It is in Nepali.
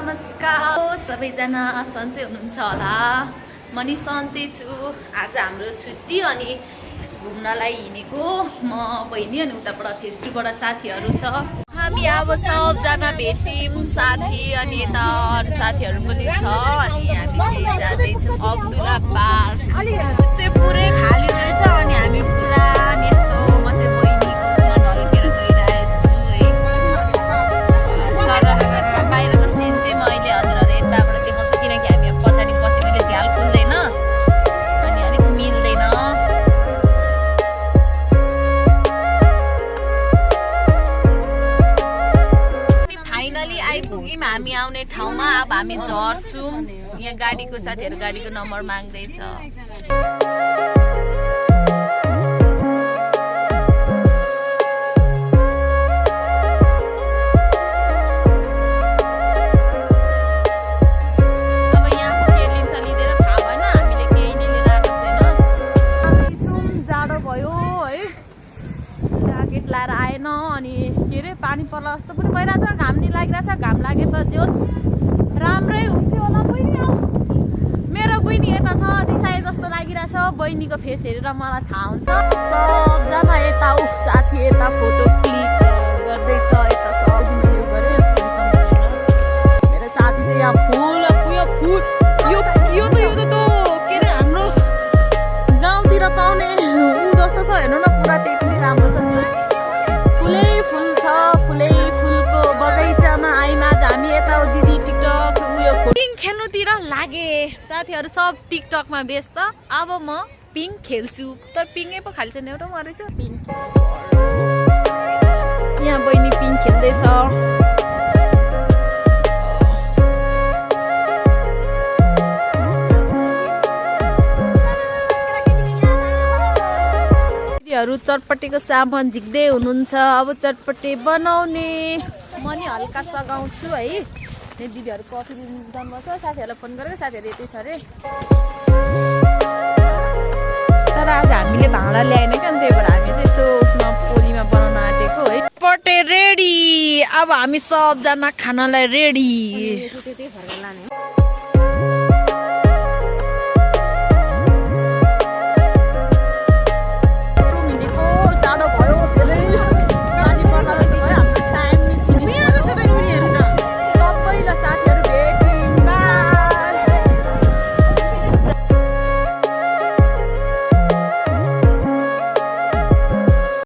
नमस्कार सबैजना सन्चै हुनुहुन्छ होला। म नि सन्चै छु। आज हाम्रो छुट्टी अनि घुम्नलाई हिँडेको म बहिनी अनि उताबाट फेस 2 बाट साथीहरू छ। हामी अब सबजना भेट्यौँ साथी अनि यता अरू साथीहरू पनि छ अनि हामी चाहिँ जाँदैछौँ अब्दुल्ला पार्क। चाहिँ पुरै खाली रहेछ अनि हामी पुरा यस्तो म चाहिँ बहिनीको उसमा ढल्केर गइरहेछु है। सरर गरेर बाहिरको सिन चाहिँ म अहिले हजुरहरूलाई यताबाट देखाउँछु किनकि हामी अब पछाडि बसेकोले झ्याल खुल्दैन अनि अलिक मिल्दैन। फाइनली आइपुग्यौँ हामी आउने ठाउँमा। अब हामी झर्छौँ। यहाँ गाडीको साथीहरू गाडीको नम्बर माग्दैछ। लाएर आएन अनि के अरे पानी पर्ला जस्तो पनि भइरहेछ। घाम नि लागिरहेछ। घाम लागे त जोस् राम्रै हुन्थ्यो होला बहिनी। मेरो बहिनी यता छ रिसाए जस्तो लागिरहेछ। बहिनीको फेस हेरेर मलाई थाहा हुन्छ। सबजना यता साथी यता फोटो क्लिक गर्दैछ। यता सबैले यो गरे मेरो साथी चाहिँ यहाँ फुल यो त के अरे हाम्रो गाउँतिर पाउने ऊ जस्तो छ हेर्नु न। पुरा त्यही पनि राम्रो छ। जोस् फुलै फुल छ। फुलै फुलको बगैँचामा आइमा हामी यता दिदी टिकटक उयो पिङ खेल्नुतिर लागे। साथीहरू सब टिकटकमा व्यस्त। अब म पिङ खेल्छु तर पिङै पो खाल्छु नि एउटा मरेछ पिङ। यहाँ बहिनी पिङ खेल्दैछ। चटपटेको सामान झिक्दै हुनुहुन्छ। अब चटपटे बनाउने म नि हल्का सघाउँछु है। दिदीहरू कफी जानुपर्छ। साथीहरूलाई फोन गरेको साथीहरू यतै छ अरे तर आज हामीले भाँडा ल्याएन क्या त्यही भएर हामी चाहिँ यस्तो उसमा पोलीमा बनाउन आँटेको है। चटपटे रेडी। अब हामी सबजना खानालाई रेडी।